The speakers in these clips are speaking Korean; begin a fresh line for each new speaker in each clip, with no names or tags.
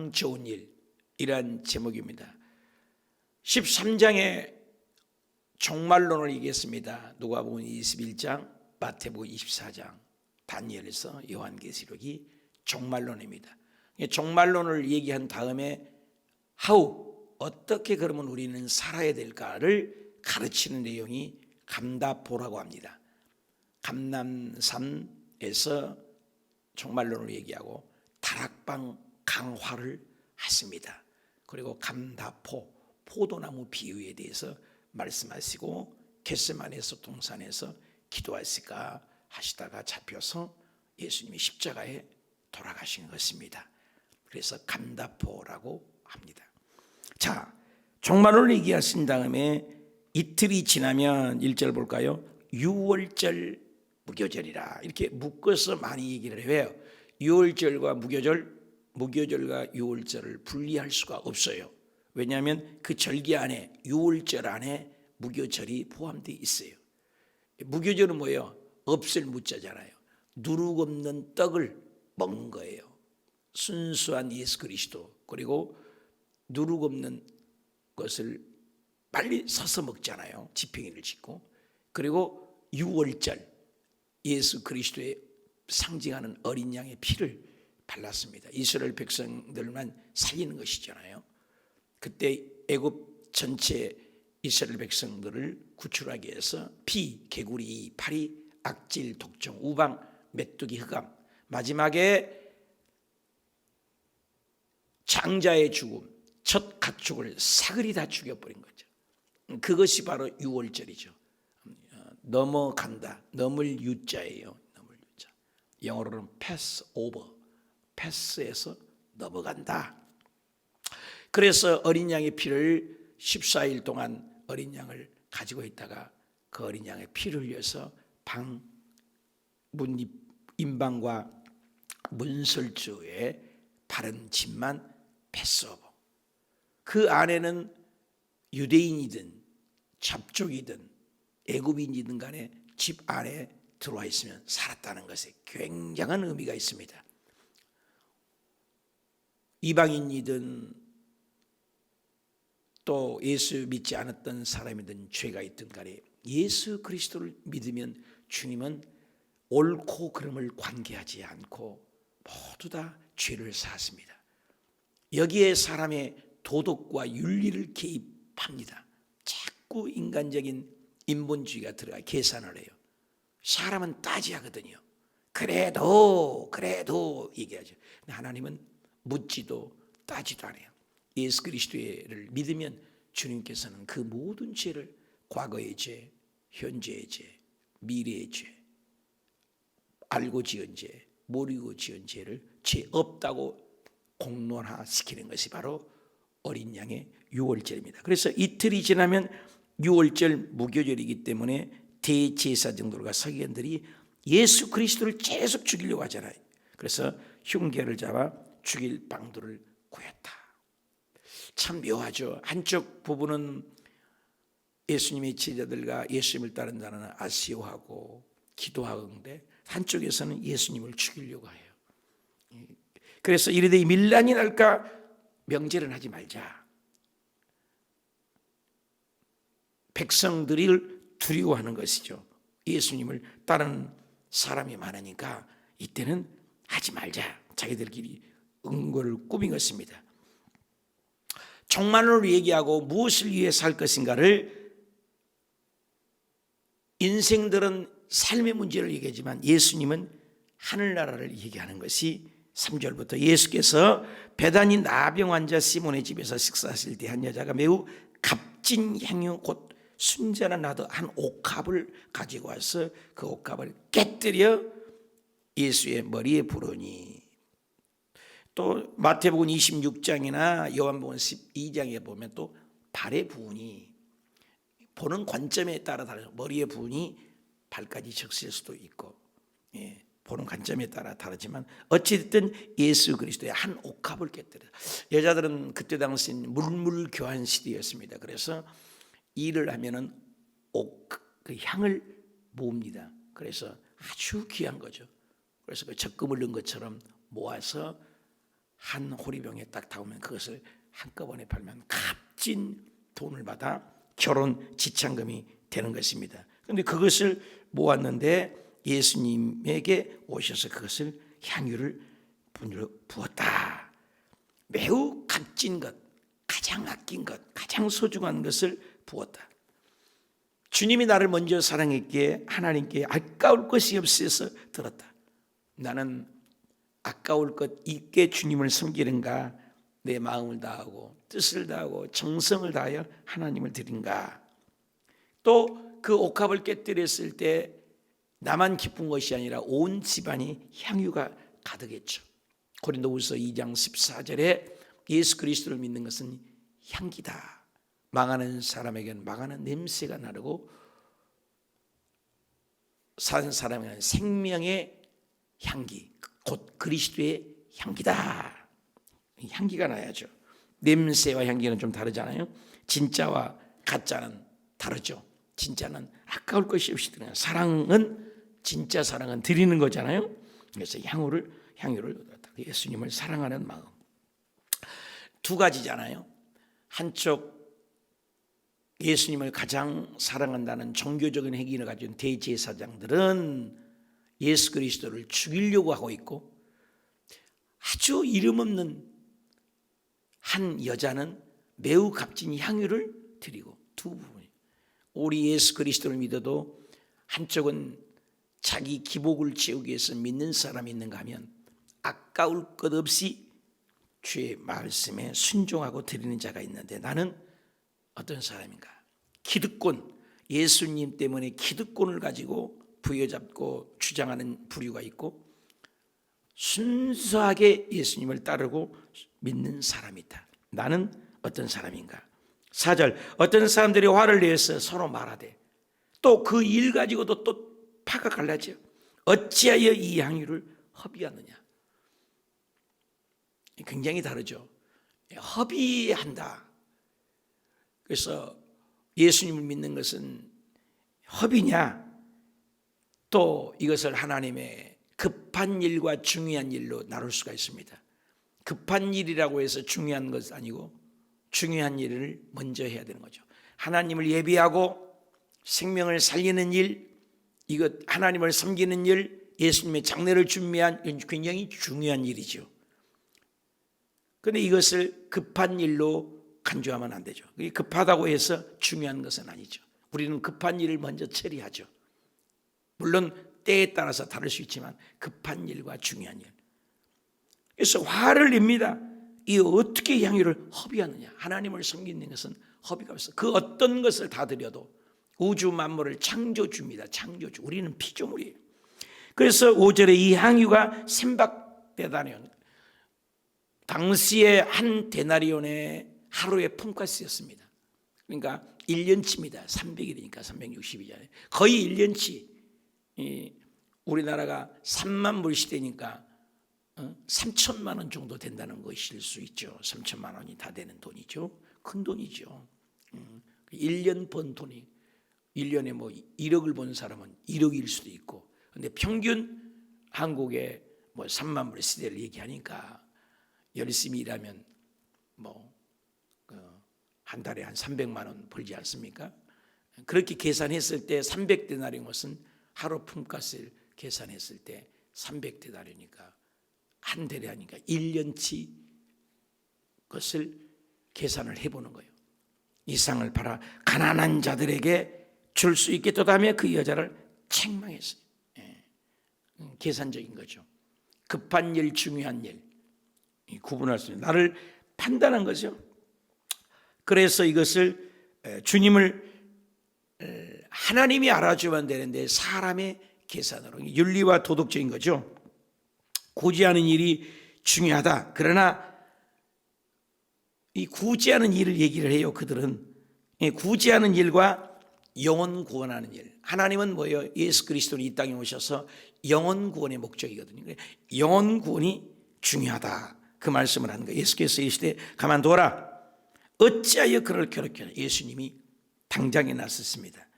참 좋은 일, 이란 제목입니다. 13장에 종말론을 얘기했습니다. 누가복음 21장, 마태복음 24장, 다니엘서, 요한계시록이 종말론입니다. 종말론을 얘기한 다음에 어떻게 그러면 우리는 살아야 될까를 가르치는 내용이 감다포라고 합니다. 감남산에서 종말론을 얘기하고 다락방 강화를 했습니다. 그리고 감다포, 포도나무 비유에 대해서 말씀하시고 겟세마네에서 동산에서 기도하실까 하시다가 잡혀서 예수님이 십자가에 돌아가신 것입니다. 그래서 감다포라고 합니다. 자, 종말론을 얘기하신 다음에 이틀이 지나면 1절 볼까요? 유월절 무교절이라, 이렇게 묶어서 많이 얘기를 해요. 유월절과 무교절과 유월절을 분리할 수가 없어요. 왜냐하면 그 절기 안에, 유월절 안에 무교절이 포함되어 있어요. 무교절은 뭐예요? 없을 무자잖아요. 누룩 없는 떡을 먹는 거예요. 순수한 예수 그리스도, 그리고 누룩 없는 것을 빨리 서서 먹잖아요. 지평일을 짓고. 그리고 유월절, 예수 그리스도의 상징하는 어린 양의 피를 발랐습니다. 이스라엘 백성들만 살리는 것이잖아요. 그때 애굽 전체 이스라엘 백성들을 구출하기 위해서 피, 개구리, 파리, 악질, 독종, 우방, 메뚜기, 흑암, 마지막에 장자의 죽음, 첫 가축을 사글이 다 죽여버린 거죠. 그것이 바로 유월절이죠. 넘어간다, 넘을 유자예요. 넘을 유자. 영어로는 pass over, 패스에서 넘어간다. 그래서 어린 양의 피를 14일 동안 어린 양을 가지고 있다가 그 어린 양의 피를 흘려서 임방과 문설주에 바른 집만 패스오버. 그 안에는 유대인이든 잡족이든 애굽인이든 간에 집 안에 들어와 있으면 살았다는 것에 굉장한 의미가 있습니다. 이방인이든 또 예수 믿지 않았던 사람이든 죄가 있든 간에 예수 그리스도를 믿으면 주님은 옳고 그름을 관계하지 않고 모두 다 죄를 사하십니다. 여기에 사람의 도덕과 윤리를 개입합니다. 자꾸 인간적인 인본주의가 들어가 계산을 해요. 사람은 따지하거든요. 그래도 얘기하죠. 근데 하나님은 묻지도 따지도 않아요. 예수 그리스도를 믿으면 주님께서는 그 모든 죄를, 과거의 죄, 현재의 죄, 미래의 죄, 알고 지은 죄, 모르고 지은 죄를 죄 없다고 공론화시키는 것이 바로 어린 양의 유월절입니다. 그래서 이틀이 지나면 유월절 무교절이기 때문에 대제사 장들과 서기관들이 예수 그리스도를 계속 죽이려고 하잖아요. 그래서 흉계를 잡아 죽일 방도를 구했다. 참 묘하죠. 한쪽 부분은 예수님의 제자들과 예수님을 따른다는 아쉬워하고 기도하는데 한쪽에서는 예수님을 죽이려고 해요. 그래서 이르되 밀란이 날까 명제를 하지 말자. 백성들을 두려워하는 것이죠. 예수님을 따르는 사람이 많으니까 이때는 하지 말자. 자기들끼리 은고를 꾸민 것입니다. 종말론을 얘기하고 무엇을 위해 살 것인가를, 인생들은 삶의 문제를 얘기하지만 예수님은 하늘나라를 얘기하는 것이 3절부터 예수께서 베다니 나병 환자 시몬의 집에서 식사하실 때 한 여자가 매우 값진 향유 곧 순전한 나도 한 옥합을 가지고 와서 그 옥합을 깨뜨려 예수의 머리에 부으니, 또 마태복음 26장이나 요한복음 12장에 보면 또 발에 부으니, 보는 관점에 따라 다르죠. 머리에 부으니 발까지 적실 수도 있고, 보는 관점에 따라 다르지만 어찌됐든 예수 그리스도의 한 옥합을 깨뜨려. 여자들은 그때 당시는 물물 교환 시대였습니다. 그래서 일을 하면은 그 향을 모읍니다. 그래서 아주 귀한 거죠. 그래서 그 적금을 넣은 것처럼 모아서 한 호리병에 딱 담으면 그것을 한꺼번에 팔면 값진 돈을 받아 결혼 지참금이 되는 것입니다. 그런데 그것을 모았는데 예수님에게 오셔서 그것을 향유를 부었다. 매우 값진 것, 가장 아낀 것, 가장 소중한 것을 부었다. 주님이 나를 먼저 사랑했기에 하나님께 아까울 것이 없어서 들었다. 나는 아까울 것 있게 주님을 섬기는가, 내 마음을 다하고 뜻을 다하고 정성을 다하여 하나님을 드린가. 또 그 옥합을 깨뜨렸을 때 나만 기쁜 것이 아니라 온 집안이 향유가 가득했죠. 고린도후서 2장 14절에 예수 그리스도를 믿는 것은 향기다. 망하는 사람에게는 망하는 냄새가 나르고 사는 사람에게는 생명의 향기, 곧 그리스도의 향기다. 향기가 나야죠. 냄새와 향기는 좀 다르잖아요. 진짜와 가짜는 다르죠. 진짜는 아까울 것이 없이 드리는, 사랑은 진짜 사랑은 드리는 거잖아요. 그래서 향유를 예수님을 사랑하는 마음. 두 가지잖아요. 한쪽 예수님을 가장 사랑한다는 종교적인 행위를 가진 대제사장들은 예수 그리스도를 죽이려고 하고 있고, 아주 이름 없는 한 여자는 매우 값진 향유를 드리고, 두 부분이 우리 예수 그리스도를 믿어도 한쪽은 자기 기복을 채우기 위해서 믿는 사람이 있는가 하면 아까울 것 없이 주의 말씀에 순종하고 드리는 자가 있는데, 나는 어떤 사람인가? 기득권, 예수님 때문에 기득권을 가지고 부여잡고 주장하는 부류가 있고, 순수하게 예수님을 따르고 믿는 사람이 있다. 나는 어떤 사람인가? 4절, 어떤 사람들이 화를 내서 서로 말하되, 또 그 일 가지고도 또 파가 갈라져 어찌하여 이 향유를 허비하느냐. 굉장히 다르죠. 허비한다. 그래서 예수님을 믿는 것은 허비냐, 또 이것을 하나님의 급한 일과 중요한 일로 나눌 수가 있습니다. 급한 일이라고 해서 중요한 것은 아니고 중요한 일을 먼저 해야 되는 거죠. 하나님을 예비하고 생명을 살리는 일, 이것 하나님을 섬기는 일, 예수님의 장례를 준비한 굉장히 중요한 일이죠. 그런데 이것을 급한 일로 간주하면 안 되죠. 급하다고 해서 중요한 것은 아니죠. 우리는 급한 일을 먼저 처리하죠. 물론 때에 따라서 다를 수 있지만 급한 일과 중요한 일. 그래서 화를 냅니다. 이 어떻게 향유를 허비하느냐. 하나님을 섬기는 것은 허비가 없어. 그 어떤 것을 다 드려도 우주 만물을 창조주입니다. 창조주. 우리는 피조물이에요. 그래서 5절에 이 향유가 셈박데나리온, 당시에 한 데나리온의 하루의 품값이었습니다. 그러니까 1년치입니다. 300일이니까 360일이잖아요. 거의 1년치. 우리나라가 3만 불 시대니까 3천만 원 정도 된다는 것일 수 있죠. 3천만 원이 다 되는 돈이죠. 큰 돈이죠. 1년 번 돈이 1년에 뭐 1억을 번 사람은 1억일 수도 있고, 근데 평균 한국의 뭐 3만 불 시대를 얘기하니까 열심히 일하면 뭐 한 달에 한 300만 원 벌지 않습니까? 그렇게 계산했을 때 300데나리온 것은 하루 품값을 계산했을 때 300데나리오니까 한 달에 하니까 1년치 것을 계산을 해보는 거예요. 이 상을 팔아 가난한 자들에게 줄 수 있겠다 하며 그 여자를 책망했어요. 계산적인 거죠. 급한 일, 중요한 일 구분할 수 있는, 나를 판단한 거죠. 그래서 이것을 주님을 하나님이 알아주면 되는데 사람의 계산으로, 윤리와 도덕적인 거죠. 구제하는 일이 중요하다. 그러나 이 구제하는 일을 얘기를 해요. 그들은 구제하는 일과 영혼 구원하는 일. 하나님은 뭐예요? 예수 그리스도는 이 땅에 오셔서 영혼 구원의 목적이거든요. 영혼 구원이 중요하다. 그 말씀을 하는 거예요. 예수께서 이 시대에 가만둬라. 어찌하여 그를 괴롭히냐. 예수님이 당장에 나섰습니다.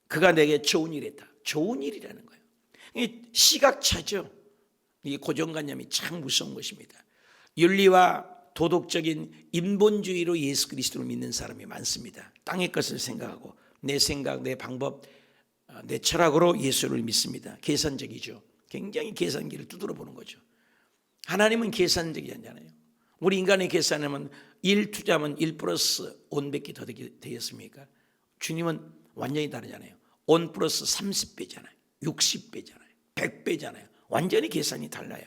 그가 내게 좋은 일 했다. 좋은 일이라는 거예요. 시각차죠. 이 고정관념이 참 무서운 것입니다. 윤리와 도덕적인 인본주의로 예수 그리스도를 믿는 사람이 많습니다. 땅의 것을 생각하고 내 생각, 내 방법, 내 철학으로 예수를 믿습니다. 계산적이죠. 굉장히 계산기를 두드려 보는 거죠. 하나님은 계산적이지 않잖아요. 우리 인간의 계산하면 1 투자하면 1 플러스 1밖에 더 되겠습니까? 주님은 완전히 다르잖아요. 1 플러스 30배잖아요. 60배잖아요. 100배잖아요. 완전히 계산이 달라요.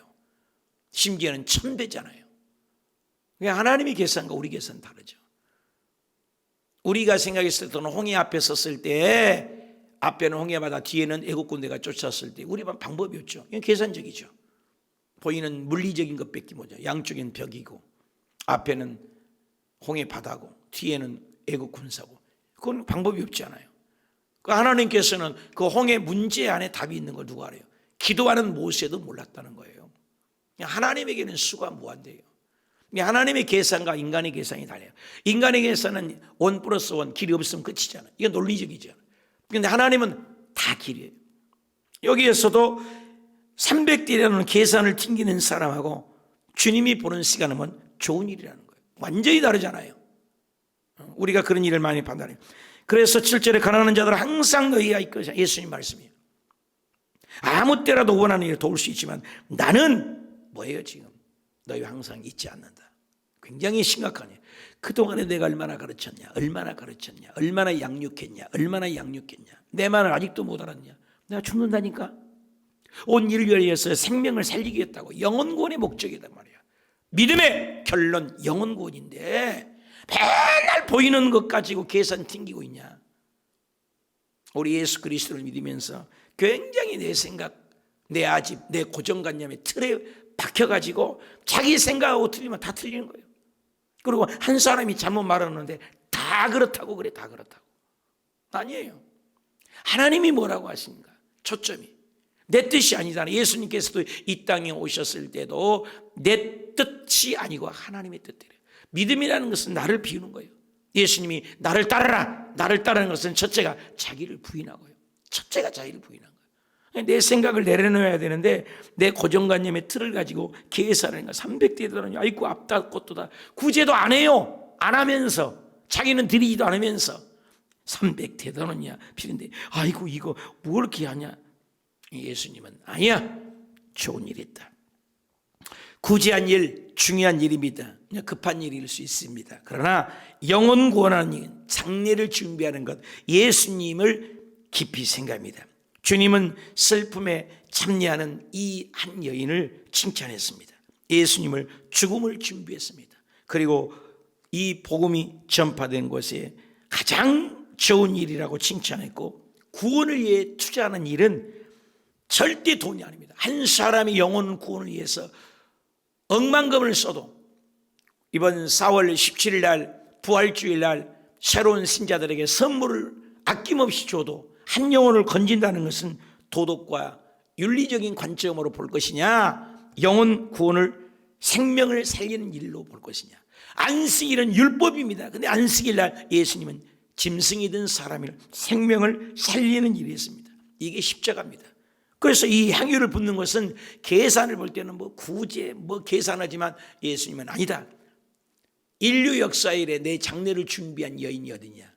심지어는 1000배잖아요. 하나님의 계산과 우리 계산은 다르죠. 우리가 생각했을 때는 홍해 앞에 섰을 때 앞에는 홍해바다, 뒤에는 애국 군대가 쫓았을 때 우리만 방법이 없죠. 이건 계산적이죠. 보이는 물리적인 것밖에 뭐죠. 양쪽엔 벽이고 앞에는 홍해바다고 뒤에는 애국 군사고, 그건 방법이 없잖아요. 하나님께서는 그 홍해 문제 안에 답이 있는 걸 누가 알아요? 기도하는 모세도 몰랐다는 거예요. 하나님에게는 수가 무한대요. 하나님의 계산과 인간의 계산이 달라요. 인간의 계산은 1 플러스 1, 길이 없으면 끝이잖아요. 이건 논리적이죠. 그런데 하나님은 다 길이에요. 여기에서도 300대라는 계산을 튕기는 사람하고 주님이 보는 시간은 좋은 일이라는 거예요. 완전히 다르잖아요. 우리가 그런 일을 많이 판단해요. 그래서 7절에 가난한 자들은 항상 너희가 있거든. 예수님 말씀이에요. 아무 때라도 원하는 일을 도울 수 있지만 나는 뭐예요 지금? 너희와 항상 있지 않는다. 굉장히 심각하네요. 그동안에 내가 얼마나 가르쳤냐, 얼마나 가르쳤냐, 얼마나 양육했냐, 얼마나 양육했냐. 내 말을 아직도 못 알았냐. 내가 죽는다니까. 온 인류에 의해서 생명을 살리기 위했다고. 영혼구원의 목적이란 말이야. 믿음의 결론 영혼구원인데 맨날 보이는 것 가지고 계산 튕기고 있냐. 우리 예수 그리스도를 믿으면서 굉장히 내 생각, 내 아집, 내 고정관념의 틀에 박혀가지고 자기 생각하고 틀리면 다 틀리는 거예요. 그리고 한 사람이 잘못 말하는데 다 그렇다고 그래. 다 그렇다고. 아니에요. 하나님이 뭐라고 하십니까? 초점이 내 뜻이 아니잖아요. 예수님께서도 이 땅에 오셨을 때도 내 뜻이 아니고 하나님의 뜻대로. 믿음이라는 것은 나를 비우는 거예요. 예수님이 나를 따르라. 나를 따르는 것은 첫째가 자기를 부인하고요. 첫째가 자기를 부인한 거예요. 내 생각을 내려놓아야 되는데 내 고정관념의 틀을 가지고 계산하는 거. 300대더라니 아이고 앞다 꽃도다. 구제도 안 해요. 안 하면서 자기는 드리지도 않으면서 300대더느냐 필인데 아이고 이거 뭘 이렇게 하냐. 예수님은 아니야. 좋은 일이 있다. 구제한 일, 중요한 일입니다. 급한 일일 수 있습니다. 그러나 영혼 구원하는 일, 장례를 준비하는 것, 예수님을 깊이 생각합니다. 주님은 슬픔에 참여하는 이 한 여인을 칭찬했습니다. 예수님을 죽음을 준비했습니다. 그리고 이 복음이 전파된 곳에 가장 좋은 일이라고 칭찬했고, 구원을 위해 투자하는 일은 절대 돈이 아닙니다. 한 사람의 영혼 구원을 위해서 억만금을 써도 이번 4월 17일 날 부활주일 날 새로운 신자들에게 선물을 아낌없이 줘도 한 영혼을 건진다는 것은 도덕과 윤리적인 관점으로 볼 것이냐, 영혼 구원을 생명을 살리는 일로 볼 것이냐. 안식일은 율법입니다. 근데 안식일 날 예수님은 짐승이든 사람이든 생명을 살리는 일이 있습니다. 이게 십자가입니다. 그래서 이 향유를 붓는 것은 계산을 볼 때는 구제 계산하지만 예수님은 아니다. 인류 역사 이래 내 장례를 준비한 여인이 어디냐.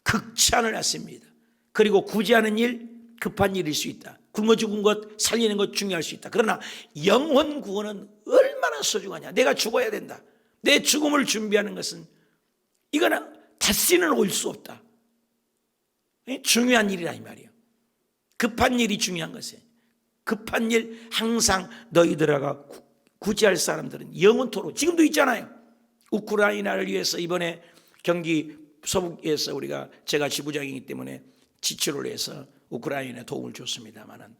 극찬을 했습니다. 그리고 구제하는 일, 급한 일일 수 있다. 굶어 죽은 것, 살리는 것 중요할 수 있다. 그러나 영혼 구원은 얼마나 소중하냐. 내가 죽어야 된다. 내 죽음을 준비하는 것은 이거는 다시는 올 수 없다. 중요한 일이라 이 말이에요. 급한 일이 중요한 것이에요. 급한 일 항상 너희들아가 구제할 사람들은 영원토록 지금도 있잖아요. 우크라이나를 위해서 이번에 경기 서북에서 제가 지부장이기 때문에 지출을 해서 우크라이나에 도움을 줬습니다만은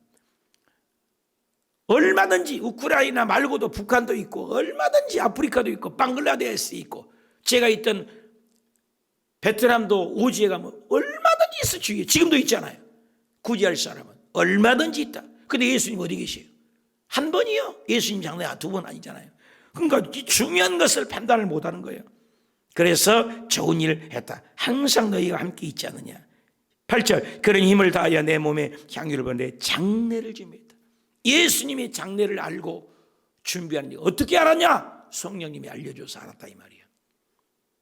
얼마든지 우크라이나 말고도 북한도 있고 얼마든지 아프리카도 있고 방글라데시 있고 제가 있던 베트남도 오지에 가면 얼마든지 있어 주위에 지금도 있잖아요. 구제할 사람은 얼마든지 있다. 근데 예수님 어디 계세요? 한 번이요. 예수님 장례 2번 아니잖아요. 그러니까 중요한 것을 판단을 못하는 거예요. 그래서 좋은 일을 했다. 항상 너희가 함께 있지 않느냐. 8절 그런 힘을 다하여 내 몸에 향유를 부었는데 장례를 준비했다. 예수님의 장례를 알고 준비하는 일. 어떻게 알았냐? 성령님이 알려줘서 알았다 이 말이에요.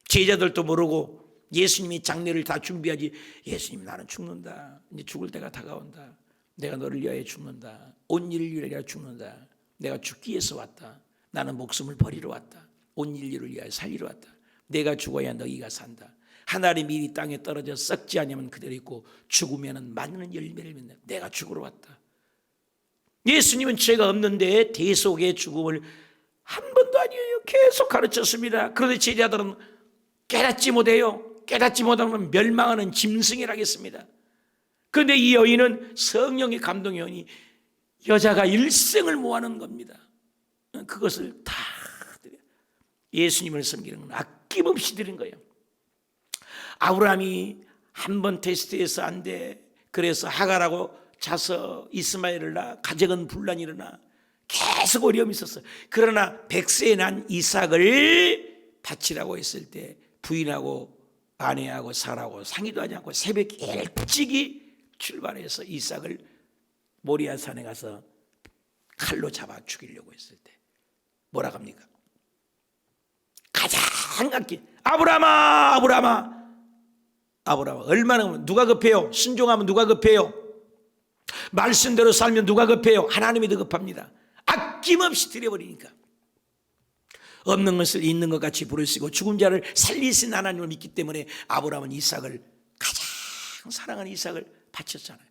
제자들도 모르고 예수님이 장례를 다 준비하지. 예수님, 나는 죽는다. 이제 죽을 때가 다가온다. 내가 너를 위하여 죽는다. 온 인류를 위하여 죽는다. 내가 죽기 위해서 왔다. 나는 목숨을 버리러 왔다. 온 인류를 위하여 살리러 왔다. 내가 죽어야 너희가 산다. 하나의 밀이 땅에 떨어져 썩지 않으면 그대로 있고 죽으면 많은 열매를 맺는다. 내가 죽으러 왔다. 예수님은 죄가 없는데 대속의 죽음을 한 번도 아니에요. 계속 가르쳤습니다. 그런데 제자들은 깨닫지 못해요. 깨닫지 못하면 멸망하는 짐승이라겠습니다. 그런데 이 여인은 성령의 감동이 오니 여자가 일생을 모아놓은 겁니다. 그것을 다 드려요. 예수님을 섬기는 건 아낌없이 드린 거예요. 아브라함이 한 번 테스트해서 안 돼. 그래서 하갈하고 자서 이스마엘을 낳아 가정은 분란이 일어나 계속 어려움이 있었어요. 그러나 100세에 난 이삭을 바치라고 했을 때 부인하고 아내하고 사라고 상의도 하지 않고 새벽 일찍이 출발해서 이삭을 모리아 산에 가서 칼로 잡아 죽이려고 했을 때 뭐라고 합니까? 가장 아끼 아브라함아, 아브라함아, 아브라함아. 얼마나 누가 급해요? 순종하면 누가 급해요? 말씀대로 살면 누가 급해요? 하나님이 더 급합니다. 아낌없이 드려버리니까. 없는 것을 있는 것 같이 부르시고 죽은 자를 살리신 하나님을 믿기 때문에 아브라함은 이삭을, 가장 사랑하는 이삭을 바쳤잖아요.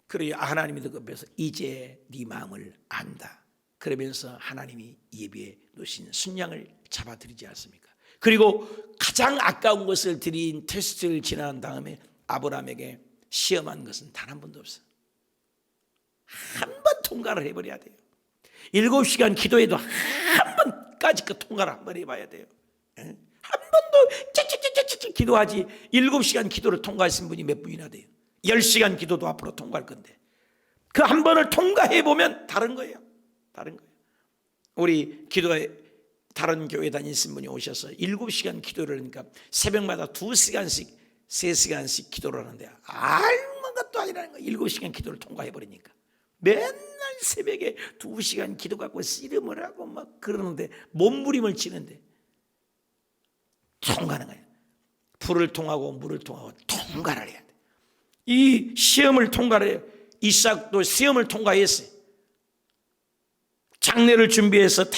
그래야 하나님이 더 급해서 이제 네 마음을 안다. 그러면서 하나님이 예비해 놓으신 순양을 잡아드리지 않습니까? 그리고 가장 아까운 것을 드린 테스트를 지난 다음에 아브라함에게 시험한 것은 단 한 번도 없어요. 한 번 통과를 해버려야 돼요. 7시간 기도해도 한 번까지 그 통과를 한 번 해봐야 돼요. 한 번도 찌찌찌찌찌 기도하지 7시간 기도를 통과하신 분이 몇 분이나 돼요. 10시간 기도도 앞으로 통과할 건데 그 한 번을 통과해보면 다른 거예요. 다른 거예요. 우리 기도에 다른 교회 다니신 분이 오셔서 7시간 기도를 하니까 새벽마다 2시간씩 3시간씩 기도를 하는데 아무 것도 아니라는 거예요. 7시간 기도를 통과해버리니까 맨날 새벽에 2시간 기도 갖고 씨름을 하고 막 그러는데 몸부림을 치는데 통과하는 거예요. 불을 통하고 물을 통하고 통과를 해야 돼. 이 시험을 통과를 해요. 이삭도 시험을 통과했어요. 장례를 준비해서 다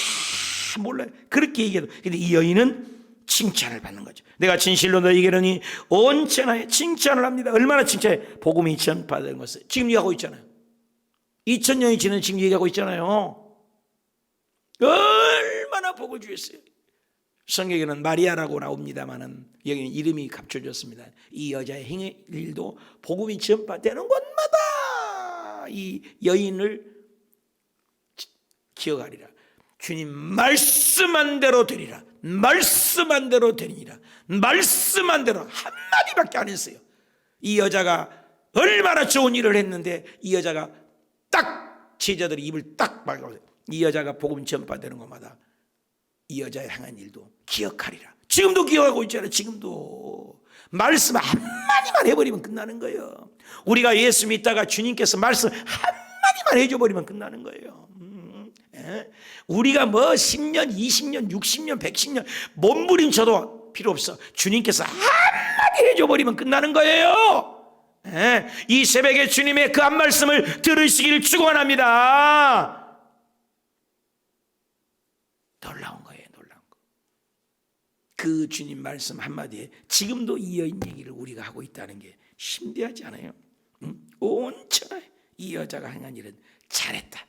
몰라요. 그렇게 얘기해도. 근데 이 여인은 칭찬을 받는 거죠. 내가 진실로 너희에게 이르니 온천하에 칭찬을 합니다. 얼마나 칭찬해? 복음이 전파되는 것을 지금 얘기하고 있잖아요. 2000년이 지난 지금 얘기하고 있잖아요. 얼마나 복을 주셨어요. 성경에는 마리아라고 나옵니다만은 여기는 이름이 감춰졌습니다. 이 여자의 행의 일도 복음이 전파되는 곳마다 이 여인을 기억하리라. 주님 말씀한 대로 되리라. 말씀한 대로 되리라. 말씀한 대로 한마디밖에 안 했어요. 이 여자가 얼마나 좋은 일을 했는데 이 여자가 딱 제자들이 입을 딱 막고 이 여자가 복음 전파되는 것마다 이 여자의 행한 일도 기억하리라. 지금도 기억하고 있잖아요. 지금도 말씀 한마디만 해버리면 끝나는 거예요. 우리가 예수 믿다가 주님께서 말씀 한마디만 해줘버리면 끝나는 거예요. 우리가 뭐 10년, 20년, 60년, 110년 몸부림쳐도 필요 없어. 주님께서 한마디 해줘버리면 끝나는 거예요. 이 새벽에 주님의 그 한 말씀을 들으시길 축원합니다. 놀라운 거예요. 놀라운 거. 그 주님 말씀 한마디에 지금도 이 여인 얘기를 우리가 하고 있다는 게 심대하지 않아요? 온천하에 이 여자가 행한 일은 잘했다.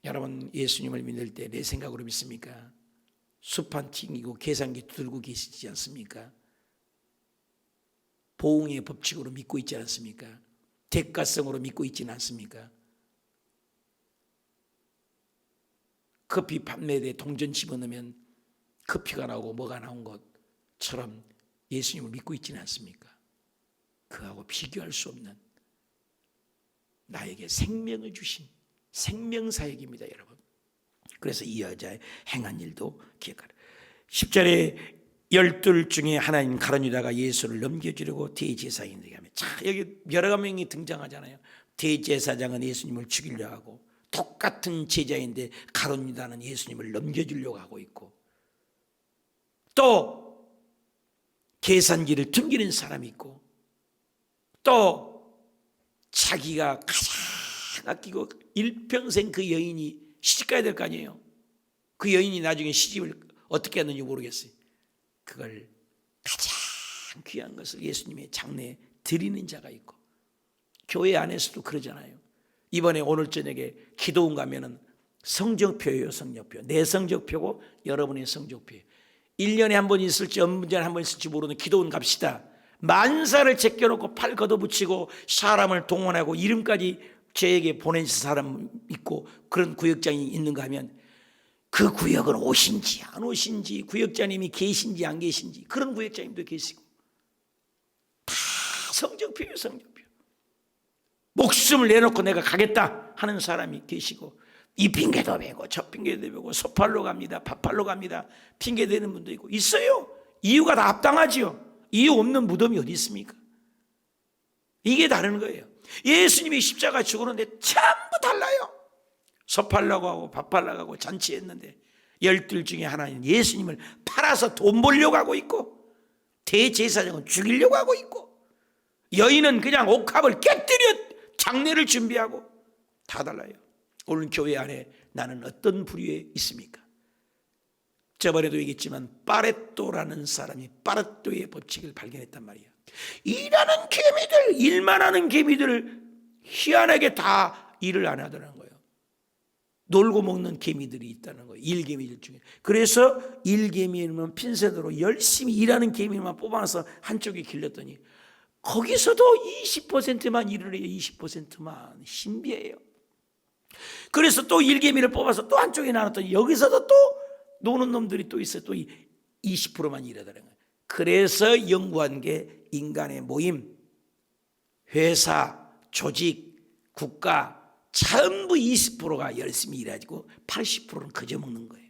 여러분 예수님을 믿을 때 내 생각으로 믿습니까? 수판 튕기고 계산기 들고 계시지 않습니까? 보응의 법칙으로 믿고 있지 않습니까? 대가성으로 믿고 있지는 않습니까? 커피 판매대에 동전 집어넣으면 커피가 나오고 뭐가 나온 것처럼 예수님을 믿고 있지는 않습니까? 그하고 비교할 수 없는 나에게 생명을 주신 생명사역입니다, 여러분. 그래서 이 여자의 행한 일도 기억하라. 10절에 12 중에 하나님 가룟 유다가 예수를 넘겨주려고 대제사장에게 하며, 자 여기 여러 명이 등장하잖아요. 대제사장은 예수님을 죽이려 하고 똑같은 제자인데 가룟유다는 예수님을 넘겨주려고 하고 있고, 또 계산기를 tum기는 사람이 있고, 또 자기가 가장 아끼고 일평생 그 여인이 시집가야 될 거 아니에요. 그 여인이 나중에 시집을 어떻게 했는지 모르겠어요. 그걸 가장 귀한 것을 예수님의 장래에 드리는 자가 있고, 교회 안에서도 그러잖아요. 이번에 오늘 저녁에 기도원 가면은 성적표예요. 성적표. 내 성적표고 여러분의 성적표예요. 1년에 한 번 있을지 언제 한 번 있을지 모르는 기도원 갑시다. 만사를 제껴놓고 팔 걷어붙이고 사람을 동원하고 이름까지 저에게 보낸 사람 있고 그런 구역장이 있는가 하면 그 구역은 오신지 안 오신지, 구역장님이 계신지 안 계신지, 그런 구역장님도 계시고, 다 성적표예요. 성적표. 목숨을 내놓고 내가 가겠다 하는 사람이 계시고, 이 핑계도 대고 저 핑계도 대고 소팔로 갑니다, 파팔로 갑니다 핑계 대는 분도 있고 있어요. 이유가 다 합당하지요. 이유 없는 무덤이 어디 있습니까? 이게 다른 거예요. 예수님이 십자가 죽었는데 전부 달라요. 소팔라고 하고 파팔라고 하고 잔치했는데 12 중에 하나는 예수님을 팔아서 돈 벌려고 하고 있고, 대제사장은 죽이려고 하고 있고, 여인은 그냥 옥합을 깨뜨려 장례를 준비하고, 다 달라요. 오늘 교회 안에 나는 어떤 부류에 있습니까? 저번에도 얘기했지만 파레토라는 사람이 파레토의 법칙을 발견했단 말이에요. 일하는 개미들, 일만 하는 개미들을 희한하게 다 일을 안 하더라는 거예요. 놀고 먹는 개미들이 있다는 거예요. 일개미들 중에. 그래서 일개미는 핀셋으로 열심히 일하는 개미만 뽑아놔서 한쪽에 길렀더니 거기서도 20%만 일을 해요. 20%만. 신비해요. 그래서 또 일개미를 뽑아서 또 한쪽에 나눴더니 여기서도 또 노는 놈들이 또 있어요. 또 20%만 일하더라는 거예요. 그래서 연구한 게 인간의 모임, 회사, 조직, 국가 전부 20%가 열심히 일하고 80%는 그저 먹는 거예요.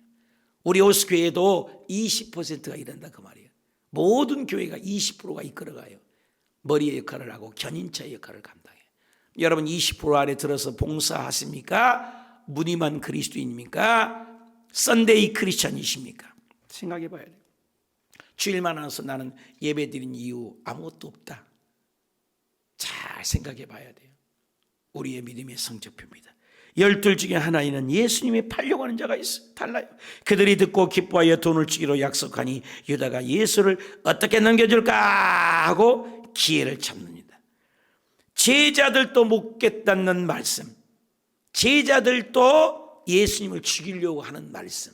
우리 호수교회도 20%가 일한다 그 말이에요. 모든 교회가 20%가 이끌어가요. 머리의 역할을 하고 견인차의 역할을 감당해요. 여러분 20% 안에 들어서 봉사하십니까? 무늬만 그리스도인입니까? 썬데이 크리스천이십니까? 생각해 봐야 돼요. 주일만 와서 나는 예배 드린 이유 아무것도 없다. 잘 생각해 봐야 돼요. 우리의 믿음의 성적표입니다. 12 중에 하나에는 예수님이 팔려고 하는 자가 있어요. 달라요. 그들이 듣고 기뻐하여 돈을 주기로 약속하니 유다가 예수를 어떻게 넘겨줄까 하고 기회를 잡습니다. 제자들도 못 깨닫는 말씀, 제자들도 예수님을 죽이려고 하는 말씀,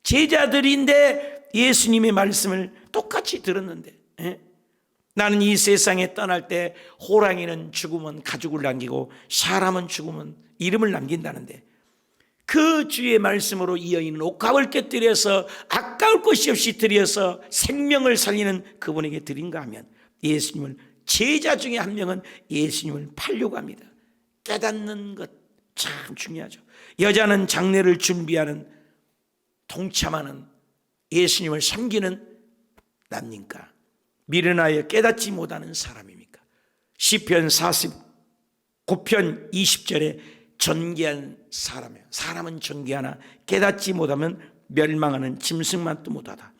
제자들인데 예수님의 말씀을 똑같이 들었는데, 나는 이 세상에 떠날 때 호랑이는 죽으면 가죽을 남기고 사람은 죽으면 이름을 남긴다는데, 그 주의 말씀으로 이 여인은 옥합을 깨뜨려서 아까울 것이 없이 들여서 생명을 살리는 그분에게 드린가 하면, 예수님을, 제자 중에 한 명은 예수님을 팔려고 합니다. 깨닫는 것 참 중요하죠. 여자는 장례를 준비하는, 동참하는, 예수님을 섬기는 남입니까? 미련하여 깨닫지 못하는 사람입니까? 시편 49편 20절에 존귀한 사람이에요. 사람은 존귀하나 깨닫지 못하면 멸망하는 짐승만도 못하다.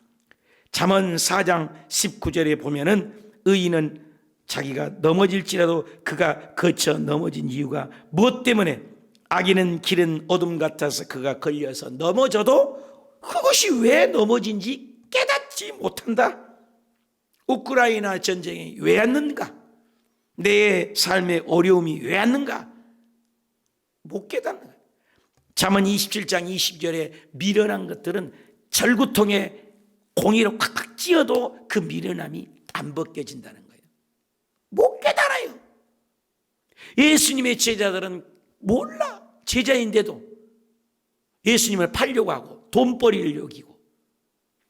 잠언 4장 19절에 보면은 의인은 자기가 넘어질지라도 그가 거쳐 넘어진 이유가 무엇 때문에, 악인은 길은 어둠 같아서 그가 걸려서 넘어져도 그것이 왜 넘어진지 깨닫지 못한다. 우크라이나 전쟁이 왜 왔는가? 내 삶의 어려움이 왜 왔는가? 못 깨닫는 거예요. 잠언 27장 20절에 미련한 것들은 절구통에 공이로 콱콱 찧어도 그 미련함이 안 벗겨진다는 거예요. 못 깨달아요. 예수님의 제자들은 몰라. 제자인데도 예수님을 팔려고 하고 돈벌이를 여기고.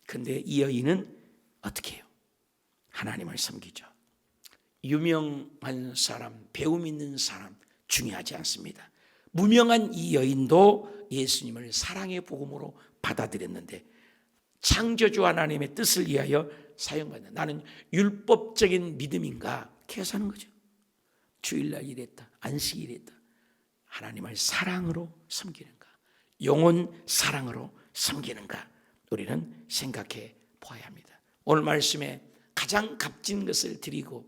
근데 이 여인은 어떻게 해요? 하나님을 섬기죠. 유명한 사람, 배움 있는 사람 중요하지 않습니다. 무명한 이 여인도 예수님을 사랑의 복음으로 받아들였는데 창조주 하나님의 뜻을 위하여 사용받는, 나는 율법적인 믿음인가 계산하는 거죠. 주일날 이랬다, 안식일 이랬다, 하나님을 사랑으로 섬기는가, 영혼 사랑으로 섬기는가, 우리는 생각해 보아야 합니다. 오늘 말씀에 가장 값진 것을 드리고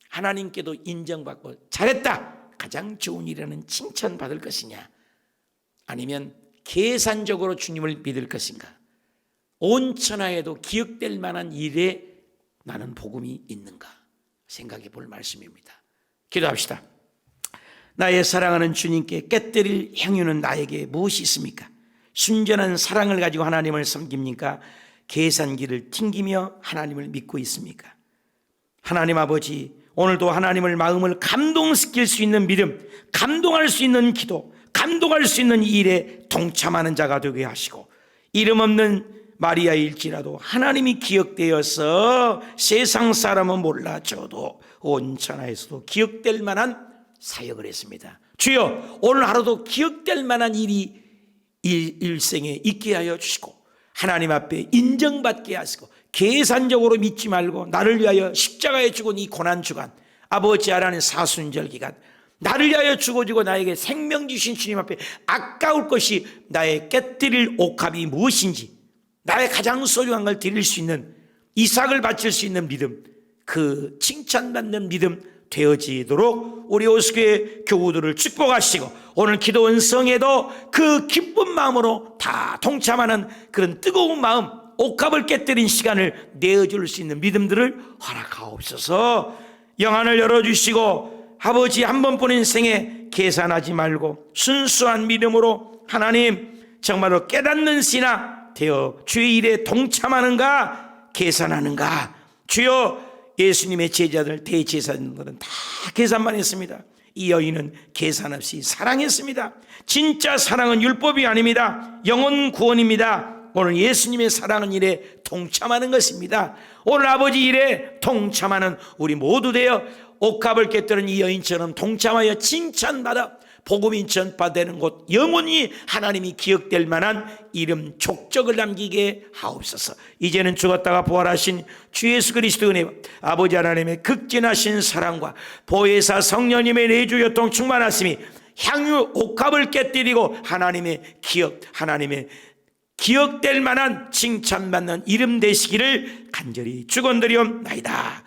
하나님께도 인정받고 잘했다, 가장 좋은 일이라는 칭찬받을 것이냐, 아니면 계산적으로 주님을 믿을 것인가, 온 천하에도 기억될 만한 일에 나는 복음이 있는가 생각해 볼 말씀입니다. 기도합시다. 나의 사랑하는 주님께 깨뜨릴 행위는 나에게 무엇이 있습니까? 순전한 사랑을 가지고 하나님을 섬깁니까? 계산기를 튕기며 하나님을 믿고 있습니까? 하나님 아버지, 오늘도 하나님을 마음을 감동시킬 수 있는 믿음, 감동할 수 있는 기도, 감동할 수 있는 일에 동참하는 자가 되게 하시고, 이름 없는 마리아일지라도 하나님이 기억되어서 세상 사람은 몰라줘도 온 천하에서도 기억될 만한 사역을 했습니다. 주여, 오늘 하루도 기억될 만한 일이 일생에 있게 하여 주시고, 하나님 앞에 인정받게 하시고, 계산적으로 믿지 말고 나를 위하여 십자가에 죽은 이 고난주간, 아버지 하나님 사순절기간, 나를 위하여 죽어지고 나에게 생명 주신 주님 앞에 아까울 것이 나의 깨뜨릴 옥합이 무엇인지, 나의 가장 소중한 걸 드릴 수 있는, 이삭을 바칠 수 있는 믿음, 그 칭찬받는 믿음 되어지도록 우리 오수교회 교우들을 축복하시고, 오늘 기도 은성에도 그 기쁜 마음으로 다 동참하는 그런 뜨거운 마음, 옥합을 깨뜨린 시간을 내어줄 수 있는 믿음들을 허락하옵소서. 영안을 열어주시고, 아버지 한 번뿐인 인생에 계산하지 말고 순수한 믿음으로 하나님 정말로 깨닫는 신앙 되어 주의 일에 동참하는가, 계산하는가. 주여, 예수님의 제자들, 대제사장들은 다 계산만 했습니다. 이 여인은 계산 없이 사랑했습니다. 진짜 사랑은 율법이 아닙니다. 영혼 구원입니다. 오늘 예수님의 사랑은 일에 동참하는 것입니다. 오늘 아버지 일에 동참하는 우리 모두 되어 옥합을 깨뜨린 이 여인처럼 동참하여 칭찬받아 복음이 전파되는 곳, 영원히 하나님이 기억될 만한 이름 족적을 남기게 하옵소서. 이제는 죽었다가 부활하신 주 예수 그리스도의 은혜, 아버지 하나님의 극진하신 사랑과 보혜사 성령님의 내주 요통 충만하심이 향유 옥합을 깨뜨리고 하나님의 기억, 하나님의 기억될 만한 칭찬받는 이름 되시기를 간절히 축원드리옵나이다.